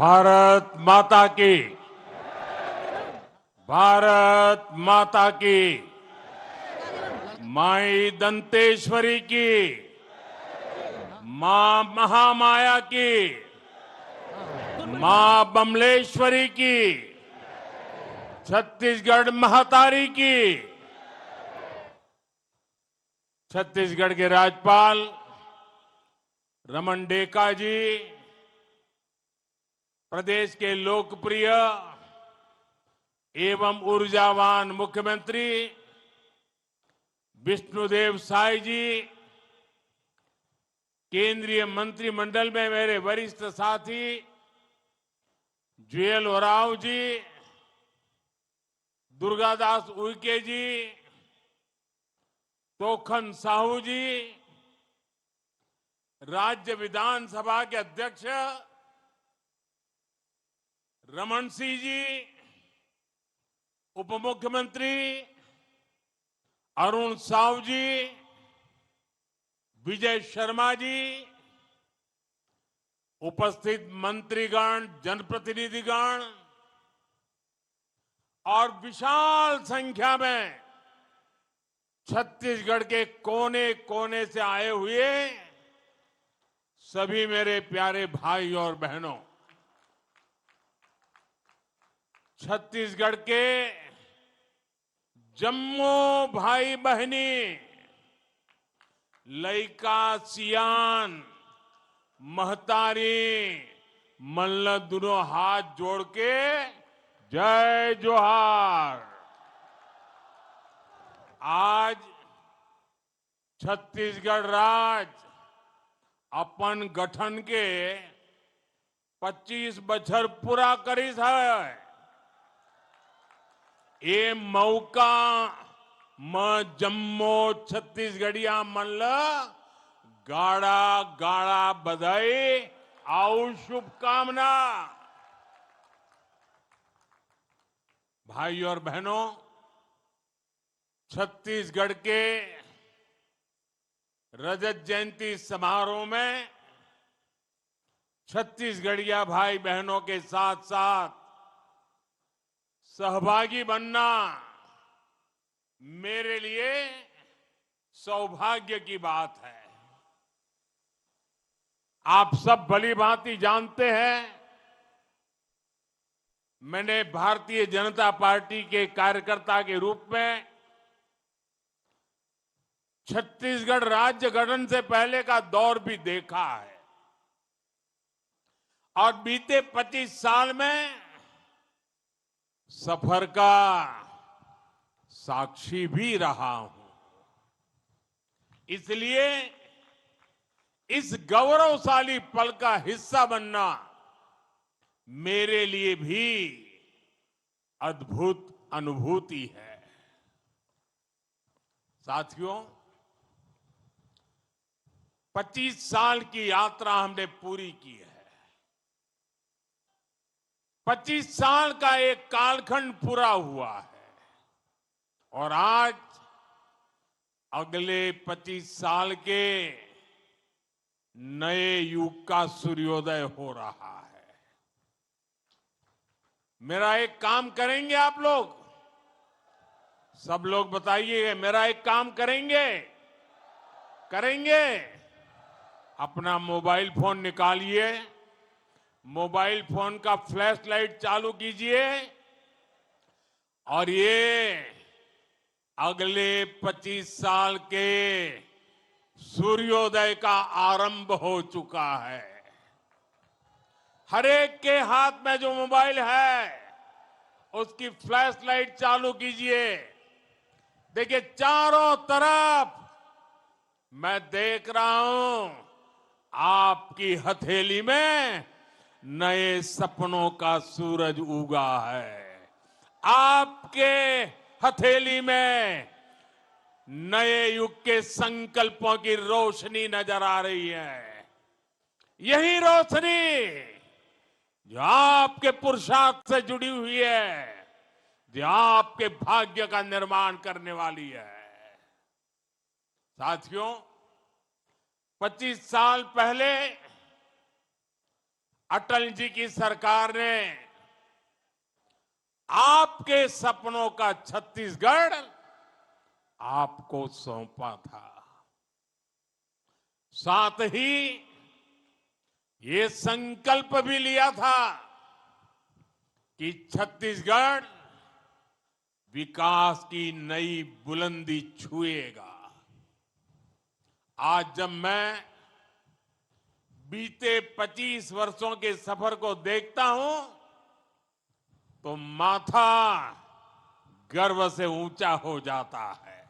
भारत माता की, भारत माता की, माई दंतेश्वरी की, मां महामाया की, मां बमलेश्वरी की, छत्तीसगढ़ महतारी की। छत्तीसगढ़ के राज्यपाल रमन डेका जी, प्रदेश के लोकप्रिय एवं ऊर्जावान मुख्यमंत्री विष्णुदेव साय जी, केंद्रीय मंत्रिमंडल में मेरे वरिष्ठ साथी जुएल ओरांव जी, दुर्गादास उइके जी, तोखन साहू जी, राज्य विधानसभा के अध्यक्ष रमन सिंह जी, उप मुख्यमंत्री अरुण साव जी, विजय शर्मा जी, उपस्थित मंत्रीगण, जनप्रतिनिधिगण और विशाल संख्या में छत्तीसगढ़ के कोने कोने से आए हुए सभी मेरे प्यारे भाई और बहनों, छत्तीसगढ़ के जम्मू भाई बहनी, लइका सियान, महतारी, मल्ल दोनों हाथ जोड़ के जय जोहार। आज छत्तीसगढ़ राज्य अपन गठन के 25 बछर पूरा करीस है। ये मौका म जम्मो छत्तीसगढ़िया मन ल गाड़ा गाड़ा बधाई और शुभकामना। भाई और बहनों, छत्तीसगढ़ के रजत जयंती समारोह में छत्तीसगढ़िया भाई बहनों के साथ साथ सहभागी बनना मेरे लिए सौभाग्य की बात है। आप सब भली भांति जानते हैं, मैंने भारतीय जनता पार्टी के कार्यकर्ता के रूप में छत्तीसगढ़ राज्य गठन से पहले का दौर भी देखा है और बीते 25 साल में सफर का साक्षी भी रहा हूं। इसलिए इस गौरवशाली पल का हिस्सा बनना मेरे लिए भी अद्भुत अनुभूति है। साथियों, 25 साल की यात्रा हमने पूरी की है। 25 साल का एक कालखंड पूरा हुआ है और आज अगले 25 साल के नए युग का सूर्योदय हो रहा है। मेरा एक काम करेंगे आप लोग, सब लोग बताइए, मेरा एक काम करेंगे? करेंगे? अपना मोबाइल फोन निकालिए, मोबाइल फोन का फ्लैश लाइट चालू कीजिए और ये अगले 25 साल के सूर्योदय का आरंभ हो चुका है। हर एक के हाथ में जो मोबाइल है उसकी फ्लैश लाइट चालू कीजिए। देखिए, चारों तरफ मैं देख रहा हूं आपकी हथेली में नए सपनों का सूरज उगा है। आपके हथेली में नए युग के संकल्पों की रोशनी नजर आ रही है। यही रोशनी जो आपके पुरुषार्थ से जुड़ी हुई है, जो आपके भाग्य का निर्माण करने वाली है। साथियों, 25 साल पहले अटल जी की सरकार ने आपके सपनों का छत्तीसगढ़ आपको सौंपा था। साथ ही ये संकल्प भी लिया था कि छत्तीसगढ़ विकास की नई बुलंदी छुएगा। आज जब मैं बीते 25 वर्षों के सफर को देखता हूं तो माथा गर्व से ऊंचा हो जाता है।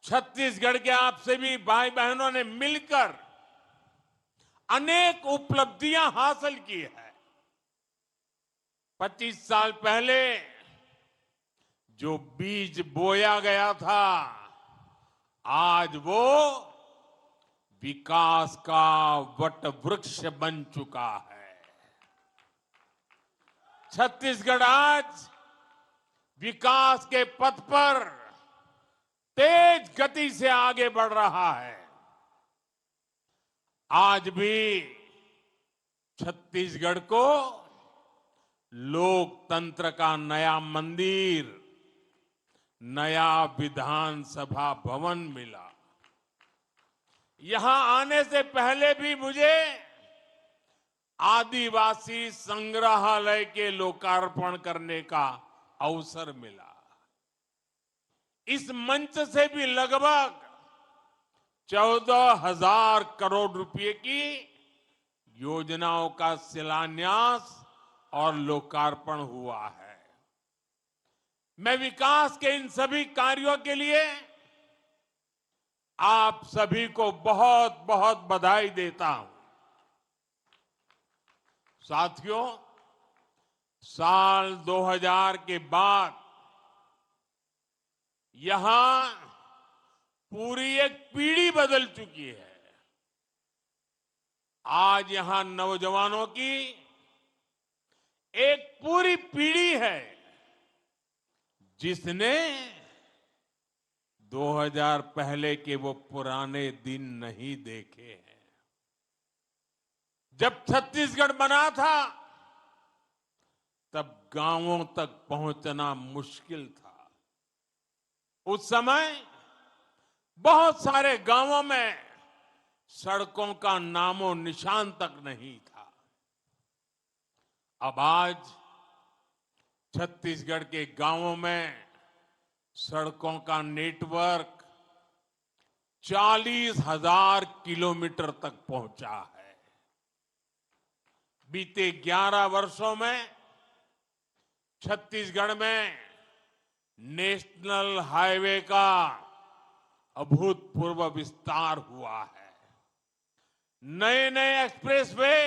छत्तीसगढ़ के आपसे भी भाई बहनों ने मिलकर अनेक उपलब्धियां हासिल की है। 25 साल पहले जो बीज बोया गया था, आज वो विकास का वट वृक्ष बन चुका है। छत्तीसगढ़ आज विकास के पथ पर तेज गति से आगे बढ़ रहा है। आज भी छत्तीसगढ़ को लोकतंत्र का नया मंदिर, नया विधानसभा भवन मिला। यहां आने से पहले भी मुझे आदिवासी संग्रहालय के लोकार्पण करने का अवसर मिला। इस मंच से भी लगभग 14,000 करोड़ रुपए की योजनाओं का शिलान्यास और लोकार्पण हुआ है। मैं विकास के इन सभी कार्यों के लिए आप सभी को बहुत बहुत बधाई देता हूं। साथियों, साल 2000 के बाद यहां पूरी एक पीढ़ी बदल चुकी है। आज यहां नौजवानों की एक पूरी पीढ़ी है जिसने 2000 पहले के वो पुराने दिन नहीं देखे हैं। जब छत्तीसगढ़ बना था तब गांवों तक पहुंचना मुश्किल था। उस समय बहुत सारे गांवों में सड़कों का नामो निशान तक नहीं था। अब आज छत्तीसगढ़ के गांवों में सड़कों का नेटवर्क 40,000 किलोमीटर तक पहुंचा है। बीते 11 वर्षों में छत्तीसगढ़ में नेशनल हाईवे का अभूतपूर्व विस्तार हुआ है। नए नए एक्सप्रेसवे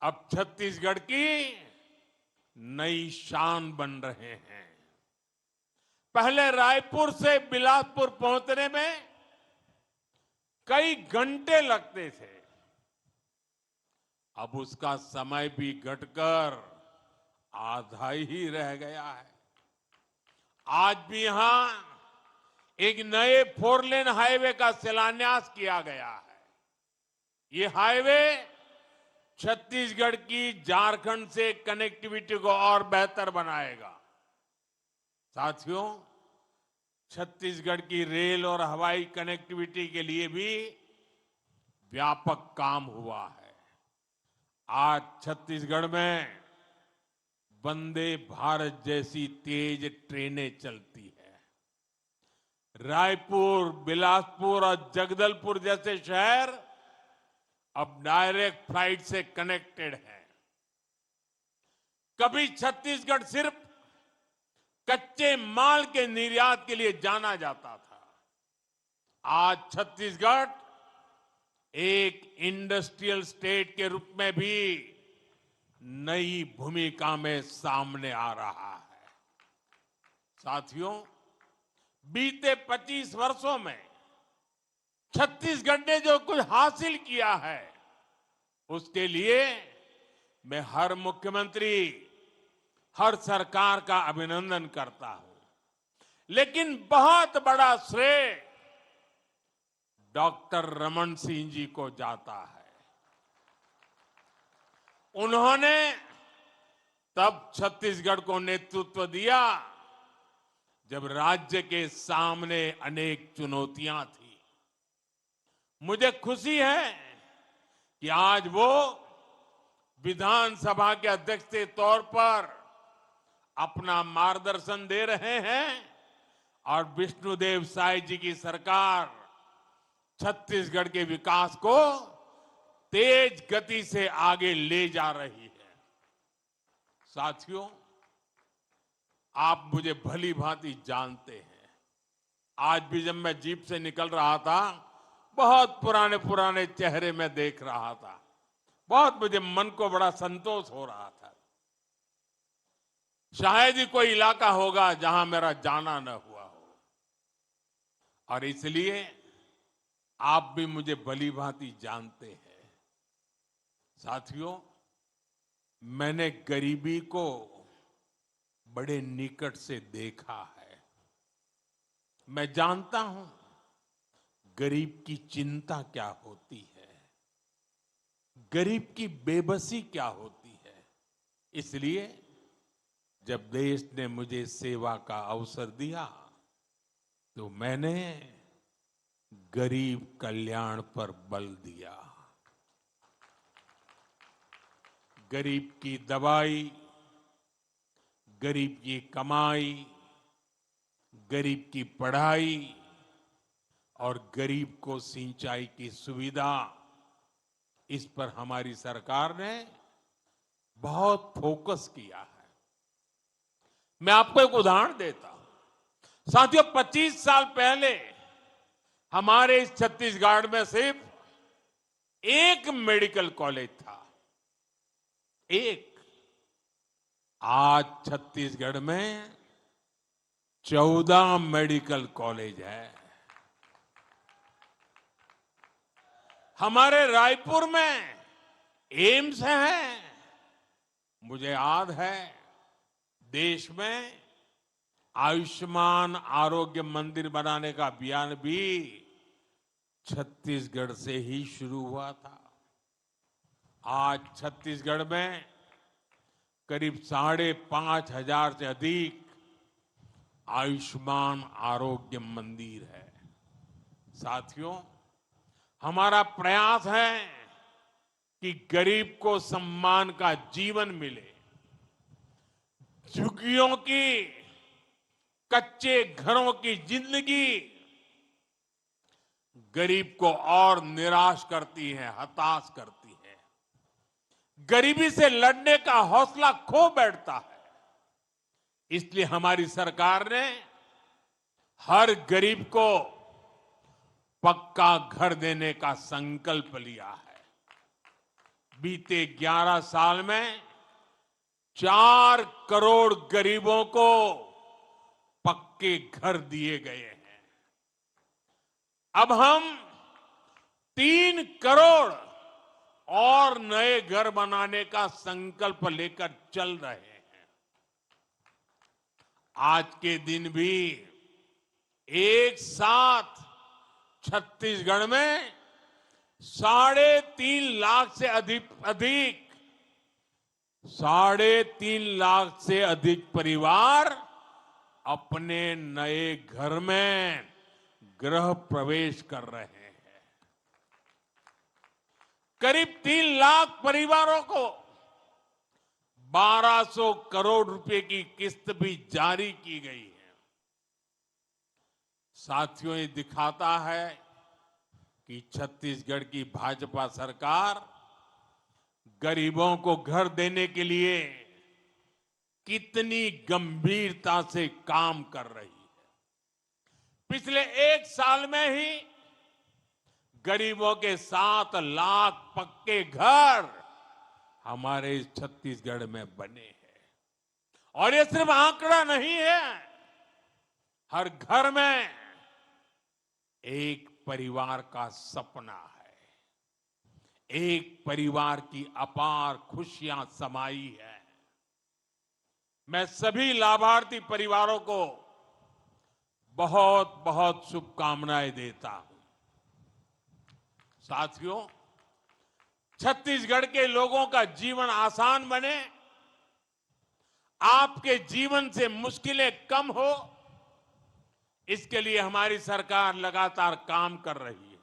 अब छत्तीसगढ़ की नई शान बन रहे हैं। पहले रायपुर से बिलासपुर पहुंचने में कई घंटे लगते थे, अब उसका समय भी घटकर आधा ही रह गया है। आज भी यहां एक नए 4 लेन हाईवे का शिलान्यास किया गया है। ये हाईवे छत्तीसगढ़ की झारखंड से कनेक्टिविटी को और बेहतर बनाएगा। साथियों, छत्तीसगढ़ की रेल और हवाई कनेक्टिविटी के लिए भी व्यापक काम हुआ है। आज छत्तीसगढ़ में वंदे भारत जैसी तेज ट्रेनें चलती है। रायपुर, बिलासपुर और जगदलपुर जैसे शहर अब डायरेक्ट फ्लाइट से कनेक्टेड है। कभी छत्तीसगढ़ सिर्फ कच्चे माल के निर्यात के लिए जाना जाता था। आज छत्तीसगढ़ एक इंडस्ट्रियल स्टेट के रूप में भी नई भूमिका में सामने आ रहा है। साथियों, बीते 25 वर्षों में छत्तीसगढ़ ने जो कुछ हासिल किया है उसके लिए मैं हर मुख्यमंत्री, हर सरकार का अभिनंदन करता हूं। लेकिन बहुत बड़ा श्रेय डॉक्टर रमन सिंह जी को जाता है। उन्होंने तब छत्तीसगढ़ को नेतृत्व दिया जब राज्य के सामने अनेक चुनौतियां थी। मुझे खुशी है कि आज वो विधानसभा के अध्यक्ष के तौर पर अपना मार्गदर्शन दे रहे हैं और विष्णुदेव साय जी की सरकार छत्तीसगढ़ के विकास को तेज गति से आगे ले जा रही है। साथियों, आप मुझे भली भांति जानते हैं। आज भी जब मैं जीप से निकल रहा था, बहुत पुराने पुराने चेहरे में देख रहा था। बहुत मुझे मन को बड़ा संतोष हो रहा था। शायद ही कोई इलाका होगा जहां मेरा जाना न हुआ हो, और इसलिए आप भी मुझे भली भांति जानते हैं। साथियों, मैंने गरीबी को बड़े निकट से देखा है। मैं जानता हूं गरीब की चिंता क्या होती है, गरीब की बेबसी क्या होती है। इसलिए जब देश ने मुझे सेवा का अवसर दिया तो मैंने गरीब कल्याण पर बल दिया। गरीब की दवाई, गरीब की कमाई, गरीब की पढ़ाई और गरीब को सिंचाई की सुविधा, इस पर हमारी सरकार ने बहुत फोकस किया है। मैं आपको एक उदाहरण देता हूं। साथियों, 25 साल पहले हमारे इस छत्तीसगढ़ में सिर्फ एक मेडिकल कॉलेज था, एक। आज छत्तीसगढ़ में 14 मेडिकल कॉलेज है। हमारे रायपुर में एम्स है। मुझे याद है देश में आयुष्मान आरोग्य मंदिर बनाने का अभियान भी छत्तीसगढ़ से ही शुरू हुआ था। आज छत्तीसगढ़ में करीब 5,500 से अधिक आयुष्मान आरोग्य मंदिर है। साथियों, हमारा प्रयास है कि गरीब को सम्मान का जीवन मिले। झुग्गियों की, कच्चे घरों की जिंदगी गरीब को और निराश करती है, हताश करती है। गरीबी से लड़ने का हौसला खो बैठता है। इसलिए हमारी सरकार ने हर गरीब को पक्का घर देने का संकल्प लिया है। बीते 11 साल में 4 करोड़ गरीबों को पक्के घर दिए गए हैं। अब हम 3 करोड़ और नए घर बनाने का संकल्प लेकर चल रहे हैं। आज के दिन भी एक साथ छत्तीसगढ़ में 3.5 लाख से अधिक 3.5 लाख से अधिक परिवार अपने नए घर में गृह प्रवेश कर रहे हैं। करीब 3 लाख परिवारों को 1200 करोड़ रुपए की किस्त भी जारी की गई है। साथियों, ये दिखाता है कि छत्तीसगढ़ की भाजपा सरकार गरीबों को घर देने के लिए कितनी गंभीरता से काम कर रही है। पिछले 1 साल में ही गरीबों के 7 लाख पक्के घर हमारे इस छत्तीसगढ़ में बने हैं। और ये सिर्फ आंकड़ा नहीं है, हर घर में एक परिवार का सपना है, एक परिवार की अपार खुशियां समाई है। मैं सभी लाभार्थी परिवारों को बहुत बहुत शुभकामनाएं देता हूं। साथियों, छत्तीसगढ़ के लोगों का जीवन आसान बने, आपके जीवन से मुश्किलें कम हो, इसके लिए हमारी सरकार लगातार काम कर रही है।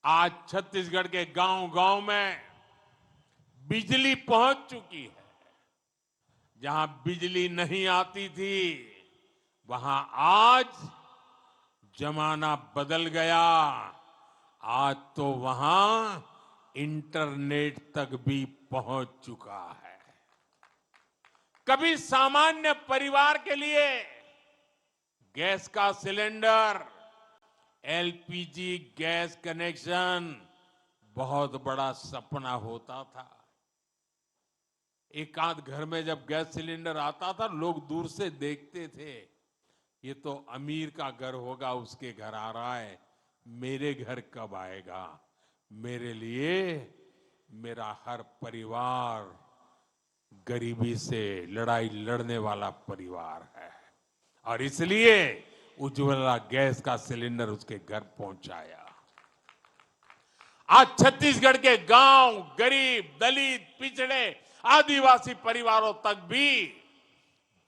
आज छत्तीसगढ़ के गांव-गांव में बिजली पहुंच चुकी है। जहां बिजली नहीं आती थी, वहां आज जमाना बदल गया। आज तो वहां इंटरनेट तक भी पहुंच चुका है। कभी सामान्य परिवार के लिए गैस का सिलेंडर, एलपीजी गैस कनेक्शन बहुत बड़ा सपना होता था। एक आध घर में जब गैस सिलेंडर आता था, लोग दूर से देखते थे, ये तो अमीर का घर होगा, उसके घर आ रहा है, मेरे घर कब आएगा। मेरे लिए मेरा हर परिवार गरीबी से लड़ाई लड़ने वाला परिवार है, और इसलिए उज्ज्वला गैस का सिलेंडर उसके घर पहुंचाया। आज छत्तीसगढ़ के गांव, गरीब, दलित, पिछड़े, आदिवासी परिवारों तक भी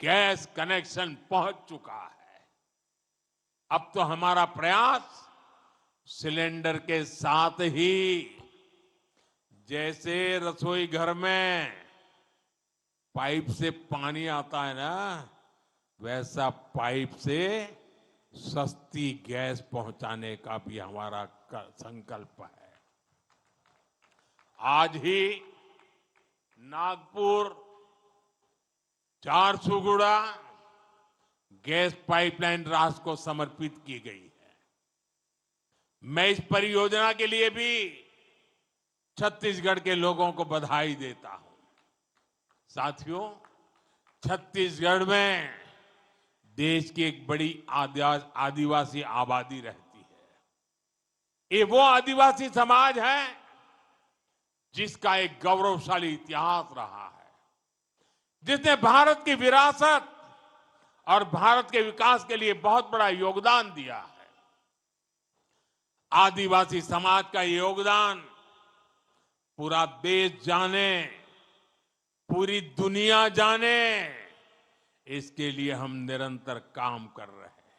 गैस कनेक्शन पहुंच चुका है। अब तो हमारा प्रयास सिलेंडर के साथ ही, जैसे रसोई घर में पाइप से पानी आता है ना, वैसा पाइप से सस्ती गैस पहुंचाने का भी हमारा संकल्प है। आज ही नागपुर झारसुगुड़ा गैस पाइपलाइन राष्ट्र को समर्पित की गई है। मैं इस परियोजना के लिए भी छत्तीसगढ़ के लोगों को बधाई देता हूं। साथियों, छत्तीसगढ़ में देश की एक बड़ी आदिवासी आबादी रहती है। ये वो आदिवासी समाज है जिसका एक गौरवशाली इतिहास रहा है, जिसने भारत की विरासत और भारत के विकास के लिए बहुत बड़ा योगदान दिया है। आदिवासी समाज का योगदान पूरा देश जाने, पूरी दुनिया जाने, इसके लिए हम निरंतर काम कर रहे हैं।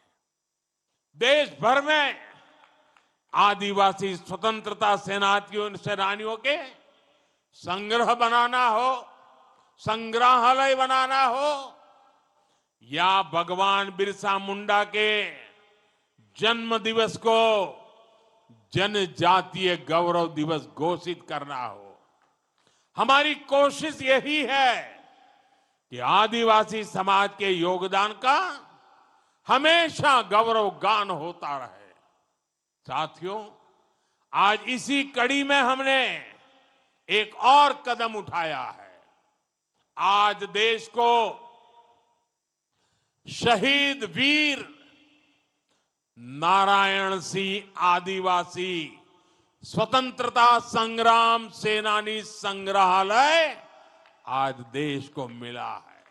देश भर में आदिवासी स्वतंत्रता सेनानियों के संग्रह बनाना हो, संग्रहालय बनाना हो, या भगवान बिरसा मुंडा के जन्म दिवस को जनजातीय गौरव दिवस घोषित करना हो, हमारी कोशिश यही है कि आदिवासी समाज के योगदान का हमेशा गौरवगान होता रहे। साथियों, आज इसी कड़ी में हमने एक और कदम उठाया है। आज देश को शहीद वीर नारायण सिंह आदिवासी स्वतंत्रता संग्राम सेनानी संग्रहालय आज देश को मिला है।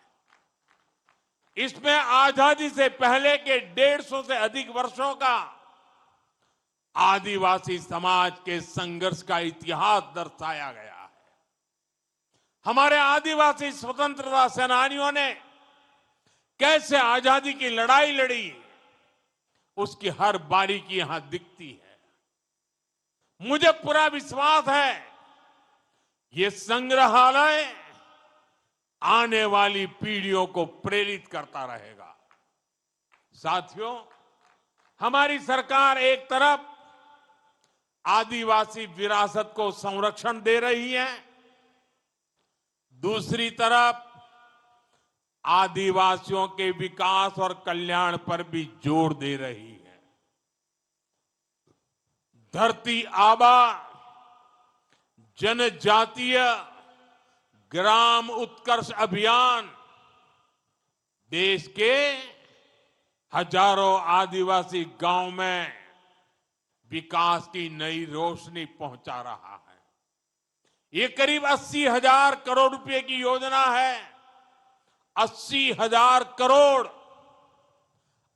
इसमें आजादी से पहले के 150 से अधिक वर्षों का आदिवासी समाज के संघर्ष का इतिहास दर्शाया गया है। हमारे आदिवासी स्वतंत्रता सेनानियों ने कैसे आजादी की लड़ाई लड़ी, उसकी हर बारीकी यहां दिखती है। मुझे पूरा विश्वास है ये संग्रहालय आने वाली पीढ़ियों को प्रेरित करता रहेगा। साथियों, हमारी सरकार एक तरफ आदिवासी विरासत को संरक्षण दे रही है, दूसरी तरफ आदिवासियों के विकास और कल्याण पर भी जोर दे रही है। धरती आबा जनजातीय ग्राम उत्कर्ष अभियान देश के हजारों आदिवासी गांव में विकास की नई रोशनी पहुंचा रहा है। ये करीब 80,000 करोड़ रुपए की योजना है। 80,000 करोड़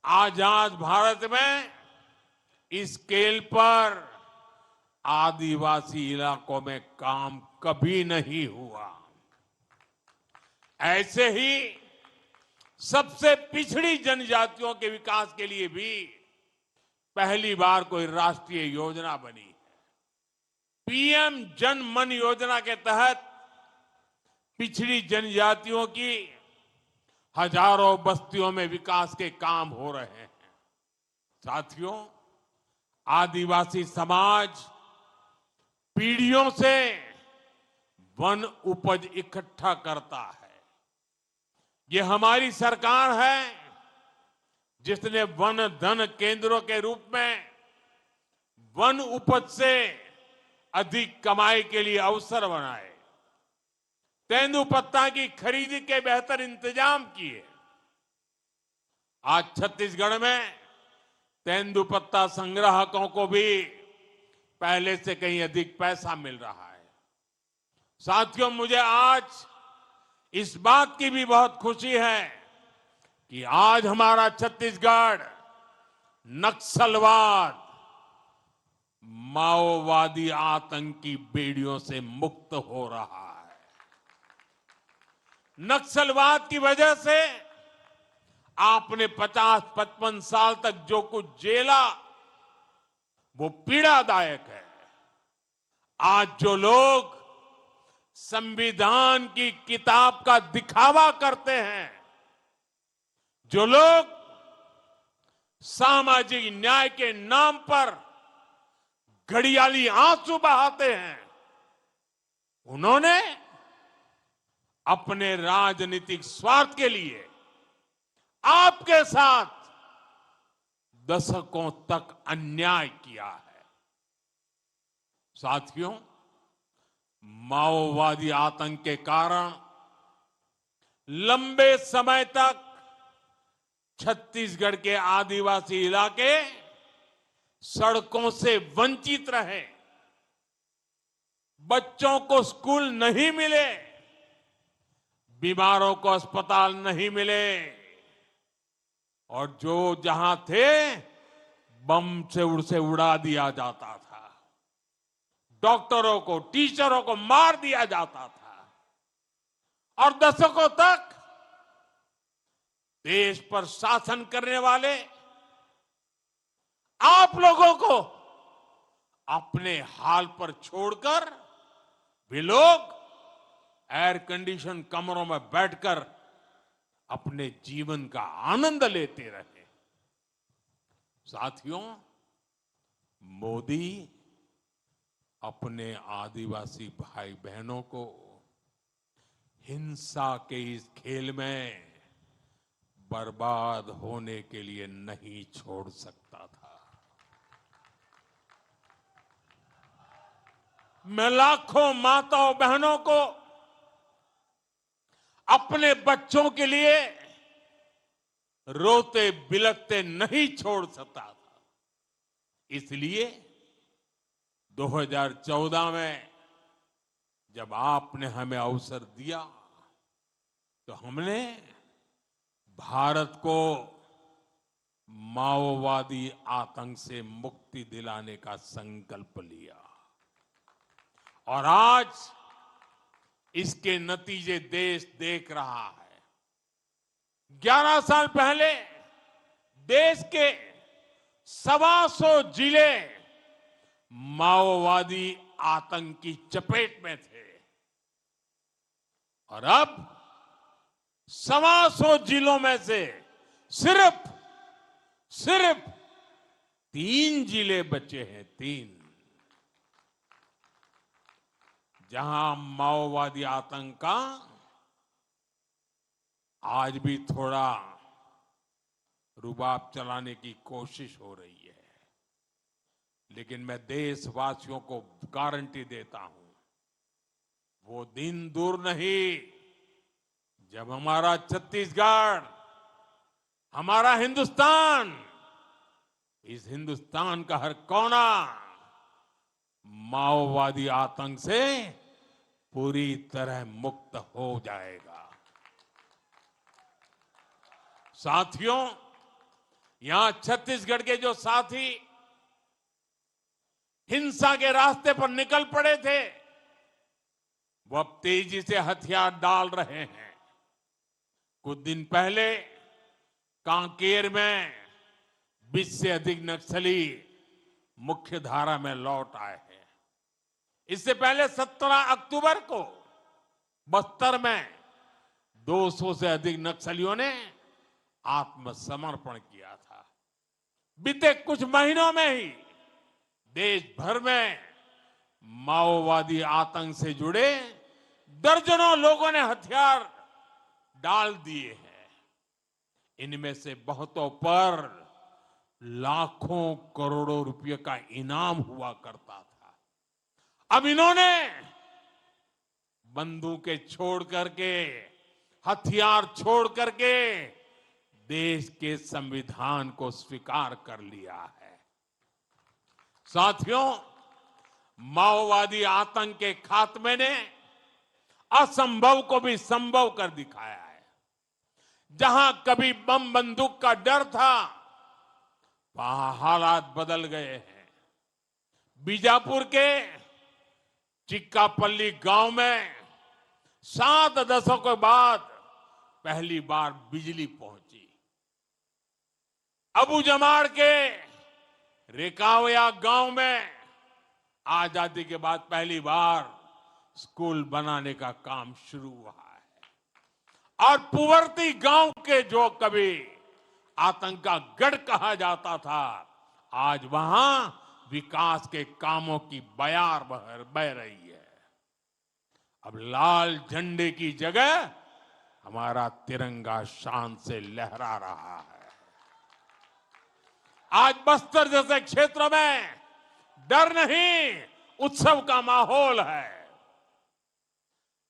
आजाद भारत में इस स्केल पर आदिवासी इलाकों में काम कभी नहीं हुआ। ऐसे ही सबसे पिछड़ी जनजातियों के विकास के लिए भी पहली बार कोई राष्ट्रीय योजना बनी है। पीएम जन मन योजना के तहत पिछड़ी जनजातियों की हजारों बस्तियों में विकास के काम हो रहे हैं। साथियों, आदिवासी समाज पीढ़ियों से वन उपज इकट्ठा करता है। ये हमारी सरकार है जिसने वन धन केंद्रों के रूप में वन उपज से अधिक कमाई के लिए अवसर बनाए, तेंदुपत्ता की खरीदी के बेहतर इंतजाम किए। आज छत्तीसगढ़ में तेंदुपत्ता संग्राहकों को भी पहले से कहीं अधिक पैसा मिल रहा है। साथियों, मुझे आज इस बात की भी बहुत खुशी है कि आज हमारा छत्तीसगढ़ नक्सलवाद, माओवादी आतंकी बेड़ियों से मुक्त हो रहा है। नक्सलवाद की वजह से आपने 50-55 साल तक जो कुछ झेला वो पीड़ादायक है। आज जो लोग संविधान की किताब का दिखावा करते हैं, जो लोग सामाजिक न्याय के नाम पर घड़ियाली आंसू बहाते हैं, उन्होंने अपने राजनीतिक स्वार्थ के लिए आपके साथ दशकों तक अन्याय किया है। साथियों, माओवादी आतंक के कारण लंबे समय तक छत्तीसगढ़ के आदिवासी इलाके सड़कों से वंचित रहे। बच्चों को स्कूल नहीं मिले, बीमारों को अस्पताल नहीं मिले, और जो जहां थे बम से उड़ा दिया जाता था। डॉक्टरों को, टीचरों को मार दिया जाता था, और दशकों तक देश पर शासन करने वाले आप लोगों को अपने हाल पर छोड़कर वे लोग एयर कंडीशन कमरों में बैठकर अपने जीवन का आनंद लेते रहे। साथियों, मोदी अपने आदिवासी भाई बहनों को हिंसा के इस खेल में बर्बाद होने के लिए नहीं छोड़ सकता था। मैं लाखों माताओं बहनों को अपने बच्चों के लिए रोते बिलखते नहीं छोड़ सकता था। इसलिए 2014 में जब आपने हमें अवसर दिया तो हमने भारत को माओवादी आतंक से मुक्ति दिलाने का संकल्प लिया, और आज इसके नतीजे देश देख रहा है। 11 साल पहले देश के 125 जिले माओवादी आतंक की चपेट में थे, और अब 125 जिलों में से सिर्फ 3 जिले बचे हैं। 3 जहां माओवादी आतंक का आज भी थोड़ा रुबाब चलाने की कोशिश हो रही है, लेकिन मैं देशवासियों को गारंटी देता हूं, वो दिन दूर नहीं जब हमारा छत्तीसगढ़, हमारा हिंदुस्तान, इस हिंदुस्तान का हर कोना माओवादी आतंक से पूरी तरह मुक्त हो जाएगा। साथियों, यहां छत्तीसगढ़ के जो साथी हिंसा के रास्ते पर निकल पड़े थे, वो अब तेजी से हथियार डाल रहे हैं। कुछ दिन पहले कांकेर में 20 से अधिक नक्सली मुख्य धारा में लौट आए हैं। इससे पहले 17 अक्टूबर को बस्तर में 200 से अधिक नक्सलियों ने आत्मसमर्पण किया था। बीते कुछ महीनों में ही देश भर में माओवादी आतंक से जुड़े दर्जनों लोगों ने हथियार डाल दिए हैं। इनमें से बहुतों पर लाखों करोड़ों रुपए का इनाम हुआ करता था। अब इन्होंने बंदूकें छोड़ करके, हथियार छोड़ करके देश के संविधान को स्वीकार कर लिया है। साथियों, माओवादी आतंक के खात्मे ने असंभव को भी संभव कर दिखाया है। जहां कभी बम बंदूक का डर था, वहां हालात बदल गए हैं। बीजापुर के चिक्कापल्ली गांव में 7 दशकों के बाद पहली बार बिजली पहुंची। अबू जमाड़ के रेकावया गांव में आजादी के बाद पहली बार स्कूल बनाने का काम शुरू हुआ है। और पुवर्ती गांव के जो कभी आतंक का गढ़ कहा जाता था, आज वहां विकास के कामों की बयार बह रही है। अब लाल झंडे की जगह हमारा तिरंगा शान से लहरा रहा है। आज बस्तर जैसे क्षेत्र में डर नहीं, उत्सव का माहौल है।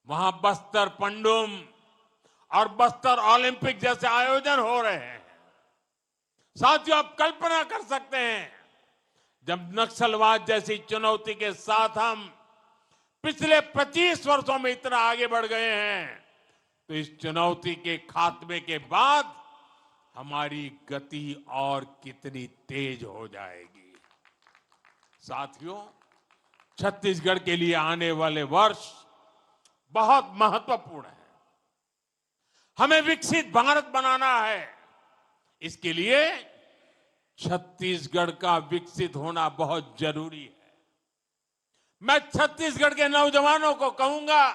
वहां बस्तर पंडुम और बस्तर ओलंपिक जैसे आयोजन हो रहे हैं। साथियों, आप कल्पना कर सकते हैं, जब नक्सलवाद जैसी चुनौती के साथ हम पिछले 25 वर्षों में इतना आगे बढ़ गए हैं, तो इस चुनौती के खात्मे के बाद हमारी गति और कितनी तेज हो जाएगी। साथियों, छत्तीसगढ़ के लिए आने वाले वर्ष बहुत महत्वपूर्ण है। हमें विकसित भारत बनाना है। इसके लिए छत्तीसगढ़ का विकसित होना बहुत जरूरी है। मैं छत्तीसगढ़ के नौजवानों को कहूंगा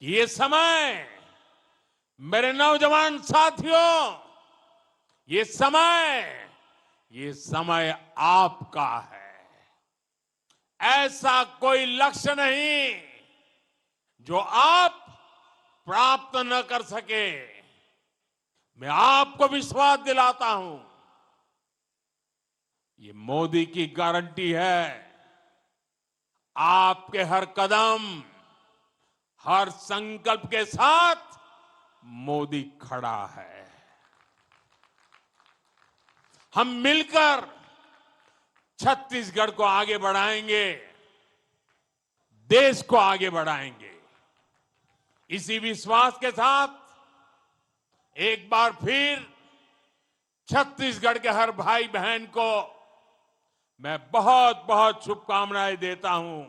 कि ये समय, मेरे नौजवान साथियों, ये समय आपका है। ऐसा कोई लक्ष्य नहीं जो आप प्राप्त न कर सके। मैं आपको विश्वास दिलाता हूं, ये मोदी की गारंटी है। आपके हर कदम, हर संकल्प के साथ मोदी खड़ा है। हम मिलकर छत्तीसगढ़ को आगे बढ़ाएंगे, देश को आगे बढ़ाएंगे। इसी विश्वास के साथ एक बार फिर छत्तीसगढ़ के हर भाई बहन को मैं बहुत बहुत शुभकामनाएं देता हूं।